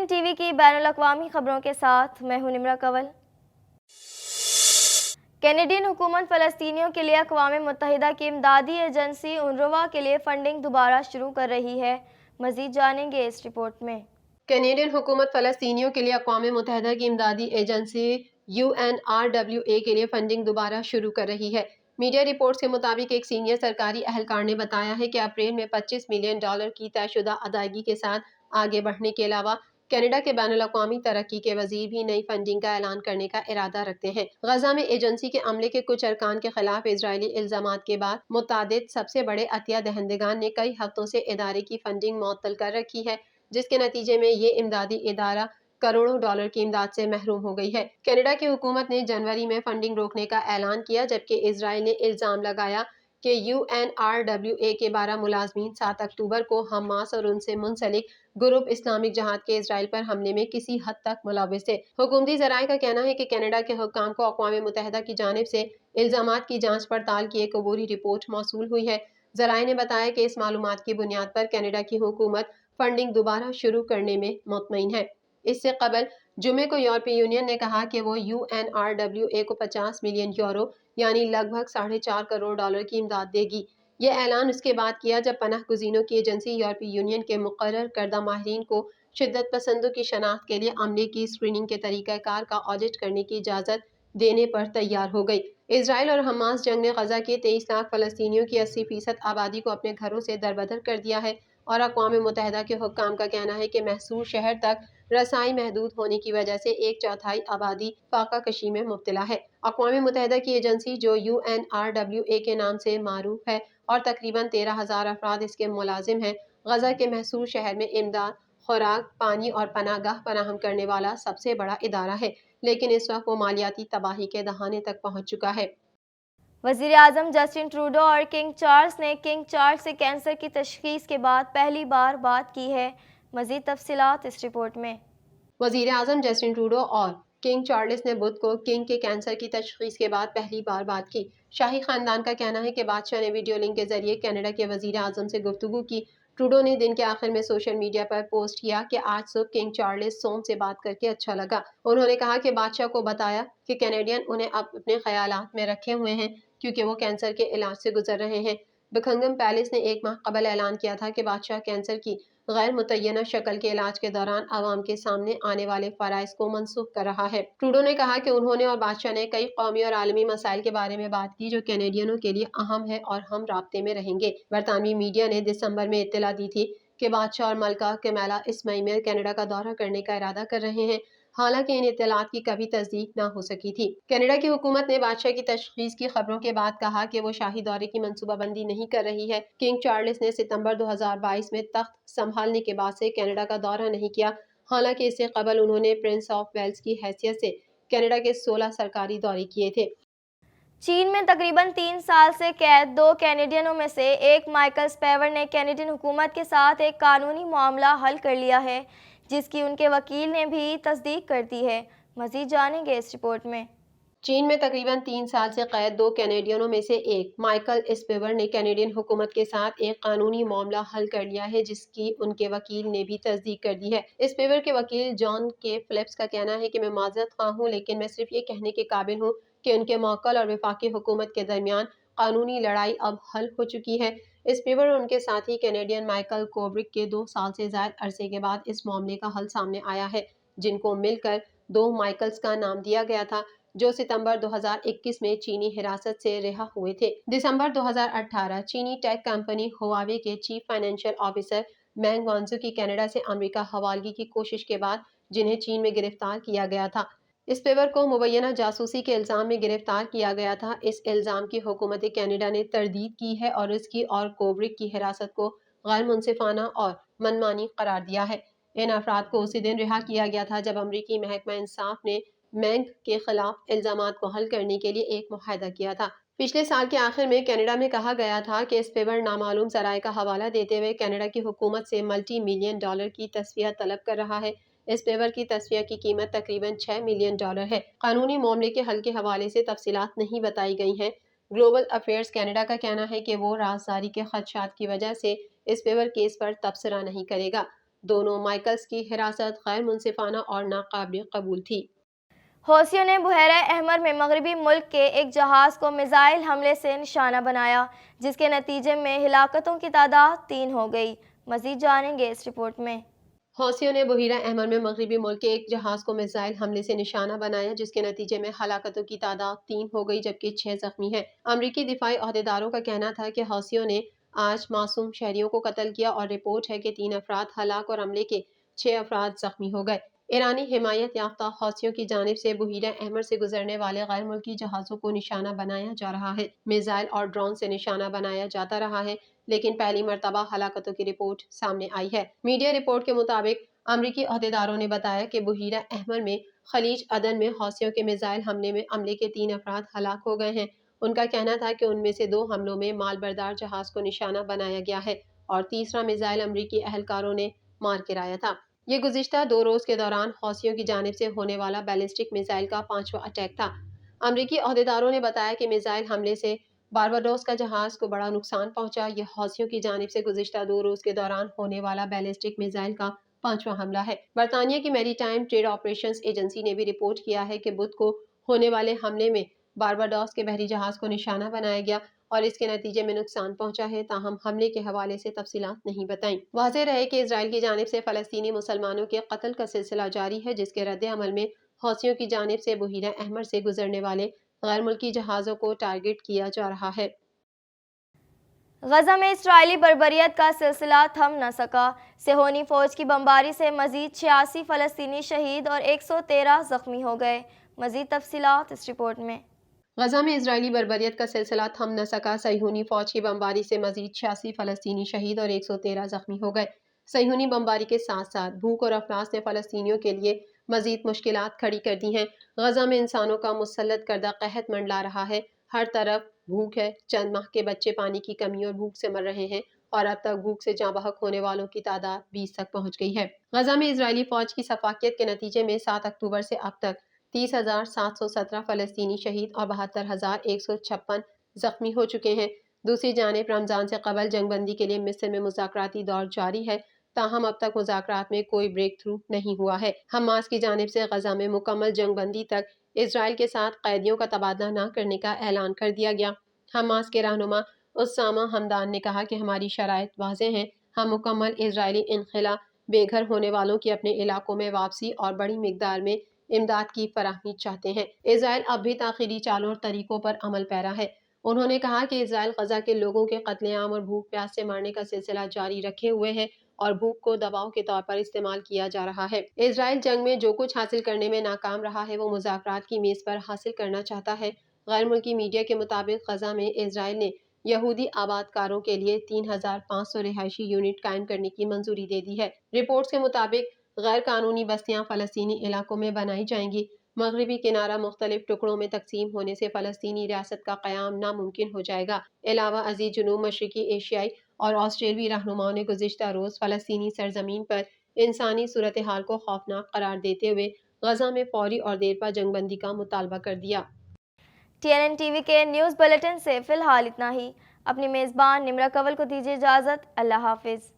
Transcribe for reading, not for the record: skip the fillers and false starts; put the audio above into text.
T V کی بین الاقوامی خبروں کے ساتھ میں ہوں نمرہ کنول۔ کینیڈین حکومت فلسطینیوں کے لیے اقوام متحدہ کی امدادی ایجنسی اونروا کے لیے فنڈنگ دوبارہ شروع کر رہی ہے۔ مزید جانیں گے اس رپورٹ میں۔ کینیڈین حکومت فلسطینیوں کے لیے اقوام متحدہ کی امدادی ایجنسی UNRWA کے لیے فنڈنگ دوبارہ شروع کر رہی ہے۔ میڈیا رپورٹس کے مطابق ایک سینئر سرکاری اہلکار نے بتایا ہے کہ اپریل میں $25 ملین کی طے شدہ ادائیگی کے ساتھ آگے بڑھنے کے علاوہ کینیڈا کے بین الاقوامی ترقی کے وزیر بھی نئی فنڈنگ کا اعلان کرنے کا ارادہ رکھتے ہیں۔ غزہ میں ایجنسی کے عملے کے کچھ ارکان کے خلاف اسرائیلی الزامات کے بعد متعدد سب سے بڑے عطیہ دہندگان نے کئی ہفتوں سے ادارے کی فنڈنگ معطل کر رکھی ہے، جس کے نتیجے میں یہ امدادی ادارہ کروڑوں ڈالر کی امداد سے محروم ہو گئی ہے۔ کینیڈا کی حکومت نے جنوری میں فنڈنگ روکنے کا اعلان کیا، جبکہ اسرائیل نے الزام لگایا کہ UNRWA کے 12 ملازمین 7 اکتوبر کو حماس اور ان سے منسلک گروپ اسلامک جہاد کے اسرائیل پر حملے میں کسی حد تک ملوث تھے۔ حکومتی ذرائع کا کہنا ہے کہ کینیڈا کے حکام کو اقوام متحدہ کی جانب سے الزامات کی جانچ پڑتال کی ایک عبوری رپورٹ موصول ہوئی ہے۔ ذرائع نے بتایا کہ اس معلومات کی بنیاد پر کینیڈا کی حکومت فنڈنگ دوبارہ شروع کرنے میں مطمئن ہے۔ اس سے قبل جمعے کو یورپی یونین نے کہا کہ وہ UNRWA کو 50 ملین یورو یعنی لگ بھگ $4.5 کروڑ کی امداد دے گی۔ یہ اعلان اس کے بعد کیا جب پناہ گزینوں کی ایجنسی یورپی یونین کے مقرر کردہ ماہرین کو شدت پسندوں کی شناخت کے لیے عملے کی اسکریننگ کے طریقہ کار کا آڈٹ کرنے کی اجازت دینے پر تیار ہو گئی۔ اسرائیل اور حماس جنگ نے غزہ کے 23 لاکھ فلسطینیوں کی 80% آبادی کو اپنے گھروں سے دربدر کر دیا ہے، اور اقوام متحدہ کے حکام کا کہنا ہے کہ محصور شہر تک رسائی محدود ہونے کی وجہ سے 1/4 آبادی فاقہ کشی میں مبتلا ہے۔ اقوام متحدہ کی ایجنسی جو UNRWA کے نام سے معروف ہے اور تقریباً 13,000 افراد اس کے ملازم ہیں، غزہ کے محصور شہر میں امداد، خوراک، پانی اور پناہ گاہ فراہم کرنے والا سب سے بڑا ادارہ ہے، لیکن اس وقت وہ مالیاتی تباہی کے دہانے تک پہنچ چکا ہے۔ وزیر اعظم جسٹن ٹروڈو اور کنگ چارلس نے کنگ چارلس سے کینسر کی تشخیص کے بعد پہلی بار بات کی ہے۔ مزید تفصیلات اس رپورٹ میں۔ وزیر اعظم جسٹن ٹروڈو اور کنگ چارلس نے بدھ کو کنگ کے کینسر کی تشخیص کے بعد پہلی بار بات کی۔ شاہی خاندان کا کہنا ہے کہ بادشاہ نے ویڈیو لنک کے ذریعے کینیڈا کے وزیر اعظم سے گفتگو کی۔ ٹروڈو نے دن کے آخر میں سوشل میڈیا پر پوسٹ کیا کہ آج صبح کنگ چارلس سون سے بات کر کے اچھا لگا۔ انہوں نے کہا کہ بادشاہ کو بتایا کہ کینیڈین انہیں اب اپنے خیالات میں رکھے ہوئے ہیں کیونکہ وہ کینسر کے علاج سے گزر رہے ہیں۔ بکنگم پیلس نے 1 ماہ قبل اعلان کیا تھا کہ بادشاہ کینسر کی غیر متعینہ شکل کے علاج کے دوران عوام کے سامنے آنے والے فرائض کو منسوخ کر رہا ہے۔ ٹروڈو نے کہا کہ انہوں نے اور بادشاہ نے کئی قومی اور عالمی مسائل کے بارے میں بات کی جو کینیڈینوں کے لیے اہم ہے اور ہم رابطے میں رہیں گے۔ برطانوی میڈیا نے دسمبر میں اطلاع دی تھی کہ بادشاہ اور ملکہ کیملا اس مئی میں کینیڈا کا دورہ کرنے کا ارادہ کر رہے ہیں، حالانکہ ان اطلاعات کی کبھی تصدیق نہ ہو سکی تھی۔ کینیڈا کی حکومت نے بادشاہ کی تشخیص کی خبروں کے بعد کہا کہ وہ شاہی دورے کی منصوبہ بندی نہیں کر رہی ہے۔ کنگ چارلس نے ستمبر 2022 میں تخت سنبھالنے کے بعد سے کینیڈا کا دورہ نہیں کیا، حالانکہ اس سے قبل انہوں نے پرنس آف ویلز کی حیثیت سے کینیڈا کے 16 سرکاری دورے کیے تھے۔ چین میں تقریباً 3 سال سے قید 2 کینیڈینوں میں سے ایک مائیکل سپیور نے کینیڈین حکومت کے ساتھ ایک قانونی معاملہ حل کر لیا ہے، جس کی ان کے وکیل نے بھی تصدیق کر دی ہے۔ مزید جانیں گے اس رپورٹ میں۔ چین میں تقریباً 3 سال سے قید 2 کینیڈینوں میں سے ایک مائیکل اسپیور نے کینیڈین حکومت کے ساتھ ایک قانونی معاملہ حل کر لیا ہے، جس کی ان کے وکیل نے بھی تصدیق کر دی ہے۔ اسپیور کے وکیل جان کے فلپس کا کہنا ہے کہ میں معذرت خواہ ہوں، لیکن میں صرف یہ کہنے کے قابل ہوں کہ ان کے موکل اور وفاقی حکومت کے درمیان قانونی لڑائی اب حل ہو چکی ہے۔ اسپیور اور ان کے ساتھی کینیڈین مائیکل کوبرک کے 2 سال سے زائد عرصے کے بعد اس معاملے کا حل سامنے آیا ہے، جن کو مل کر 2 مائیکلز کا نام دیا گیا تھا، جو ستمبر 2021 میں چینی حراست سے رہا ہوئے تھے۔ دسمبر 2018 چینی ٹیک کمپنی ہواوے کے چیف فائنینشل آفیسر مینگ وانزو کی کینیڈا سے امریکہ حوالگی کی کوشش کے بعد جنہیں چین میں گرفتار کیا گیا تھا۔ اسپیور کو مبینہ جاسوسی کے الزام میں گرفتار کیا گیا تھا۔ اس الزام کی حکومت کینیڈا نے تردید کی ہے اور اس کی اور کوبرک کی حراست کو غیر منصفانہ اور منمانی قرار دیا ہے۔ ان افراد کو اسی دن رہا کیا گیا تھا جب امریکی محکمہ انصاف نے مینگ کے خلاف الزامات کو حل کرنے کے لیے ایک معاہدہ کیا تھا۔ پچھلے سال کے آخر میں کینیڈا میں کہا گیا تھا کہ اسپیور نامعلوم ذرائع کا حوالہ دیتے ہوئے کینیڈا کی حکومت سے $ملٹی ملین کی تصفیہ طلب کر رہا ہے۔ اسپیور کی تصفیہ کی قیمت تقریباً $6 ملین ہے۔ قانونی معاملے کے حل کے حوالے سے تفصیلات نہیں بتائی گئی ہیں۔ گلوبل افیئرز کینیڈا کا کہنا ہے کہ وہ رازداری کے خدشات کی وجہ سے اسپیور کیس پر تبصرہ نہیں کرے گا۔ دونوں مائیکلز کی حراست غیر منصفانہ اور ناقابل قبول تھی۔ حوثیوں نے بحیرہ احمر میں مغربی ملک کے ایک جہاز کو میزائل حملے سے نشانہ بنایا، جس کے نتیجے میں ہلاکتوں کی تعداد 3 ہو گئی۔ مزید جانیں گے اس رپورٹ میں۔ حوثیوں نے بحیرہ احمر میں مغربی ملک کے ایک جہاز کو میزائل حملے سے نشانہ بنایا، جس کے نتیجے میں ہلاکتوں کی تعداد 3 ہو گئی جبکہ 6 زخمی ہیں۔ امریکی دفاعی عہدیداروں کا کہنا تھا کہ حوثیوں نے آج معصوم شہریوں کو قتل کیا اور رپورٹ ہے کہ 3 افراد ہلاک اور عملے کے 6 افراد زخمی ہو گئے۔ ایرانی حمایت یافتہ حوثیوں کی جانب سے بحیرہ احمر سے گزرنے والے غیر ملکی جہازوں کو نشانہ بنایا جا رہا ہے۔ میزائل اور ڈرون سے نشانہ بنایا جاتا رہا ہے، لیکن پہلی مرتبہ ہلاکتوں کی رپورٹ سامنے آئی ہے۔ میڈیا رپورٹ کے مطابق امریکی عہدیداروں نے بتایا کہ بحیرہ احمر میں خلیج عدن میں حوثیوں کے میزائل حملے میں عملے کے 3 افراد ہلاک ہو گئے ہیں۔ ان کا کہنا تھا کہ ان میں سے 2 حملوں میں مال بردار جہاز کو نشانہ بنایا گیا ہے اور تیسرا میزائل امریکی اہلکاروں نے مار گرایا تھا۔ یہ گزشتہ 2 روز کے دوران حوثیوں کی جانب سے ہونے والا بیلسٹک میزائل کا 5واں اٹیک تھا۔ امریکی عہدیداروں نے بتایا کہ میزائل حملے سے بارباڈوس کا جہاز کو بڑا نقصان پہنچا۔ یہ حوثیوں کی جانب سے گزشتہ 2 روز کے دوران ہونے والا بیلسٹک میزائل کا 5واں حملہ ہے۔ برطانیہ کی میری ٹائم ٹریڈ آپریشنز ایجنسی نے بھی رپورٹ کیا ہے کہ بدھ کو ہونے والے حملے میں بارباڈوس کے بحری جہاز کو نشانہ بنایا گیا اور اس کے نتیجے میں نقصان پہنچا ہے، تاہم حملے کے حوالے سے تفصیلات نہیں بتائیں۔ واضح رہے کہ اسرائیل کی جانب سے فلسطینی مسلمانوں کے قتل کا سلسلہ جاری ہے، جس کے رد عمل میں حوثیوں کی جانب سے بحیرہ احمر سے گزرنے والے غیر ملکی جہازوں کو ٹارگٹ کیا جا رہا ہے۔ غزہ میں اسرائیلی بربریت کا سلسلہ تھم نہ سکا۔ صہیونی فوج کی بمباری سے مزید 86 فلسطینی شہید اور 113 زخمی ہو گئے۔ مزید تفصیلات اس رپورٹ میں۔ غزہ میں اسرائیلی بربریت کا سلسلہ تھم نہ سکا۔ صہیونی فوج کی بمباری سے مزید 86 فلسطینی شہید اور 113 زخمی ہو گئے۔ صہیونی بمباری کے ساتھ ساتھ بھوک اور افلاس نے فلسطینیوں کے لیے مزید مشکلات کھڑی کر دی ہیں۔ غزہ میں انسانوں کا مسلط کردہ قحط منڈلا رہا ہے۔ ہر طرف بھوک ہے، چند ماہ کے بچے پانی کی کمی اور بھوک سے مر رہے ہیں اور اب تک بھوک سے جاں بحق ہونے والوں کی تعداد 20 تک پہنچ گئی ہے۔ غزہ میں اسرائیلی فوج کی سفاکیت کے نتیجے میں 7 اکتوبر سے اب تک 30,717 فلسطینی شہید اور 72,156 زخمی ہو چکے ہیں۔ دوسری جانب رمضان سے قبل جنگ بندی کے لیے مصر میں مذاکراتی دور جاری ہے، تاہم اب تک مذاکرات میں کوئی بریک تھرو نہیں ہوا ہے۔ حماس کی جانب سے غزہ میں مکمل جنگ بندی تک اسرائیل کے ساتھ قیدیوں کا تبادلہ نہ کرنے کا اعلان کر دیا گیا۔ حماس کے رہنما اسامہ حمدان نے کہا کہ ہماری شرائط واضح ہیں، ہم مکمل اسرائیلی انخلا، بے گھر ہونے والوں کی اپنے علاقوں میں واپسی اور بڑی مقدار میں امداد کی فراہمی چاہتے ہیں۔ اسرائیل اب بھی تاخیری چالوں اور طریقوں پر عمل پیرا ہے۔ انہوں نے کہا کہ اسرائیل غزہ کے لوگوں کے قتل عام اور بھوک پیاس سے مرنے کا سلسلہ جاری رکھے ہوئے ہے اور بھوک کو دباؤ کے طور پر استعمال کیا جا رہا ہے۔ اسرائیل جنگ میں جو کچھ حاصل کرنے میں ناکام رہا ہے وہ مذاکرات کی میز پر حاصل کرنا چاہتا ہے۔ غیر ملکی میڈیا کے مطابق غزہ میں اسرائیل نے یہودی آباد کاروں کے لیے 3,500 رہائشی یونٹ قائم کرنے کی منظوری دے دی ہے۔ رپورٹس کے مطابق غیر قانونی بستیاں فلسطینی علاقوں میں بنائی جائیں گی۔ مغربی کنارہ مختلف ٹکڑوں میں تقسیم ہونے سے فلسطینی ریاست کا قیام ناممکن ہو جائے گا۔ علاوہ ازیں جنوب مشرقی ایشیائی اور آسٹریلوی رہنماؤں نے گزشتہ روز فلسطینی سرزمین پر انسانی صورتحال کو خوفناک قرار دیتے ہوئے غزہ میں فوری اور دیرپا جنگ بندی کا مطالبہ کر دیا۔ TNN TV کے نیوز بلیٹن سے فی الحال اتنا ہی۔ اپنی میزبان نمرہ کنول کو دیجیے اجازت۔ اللہ حافظ۔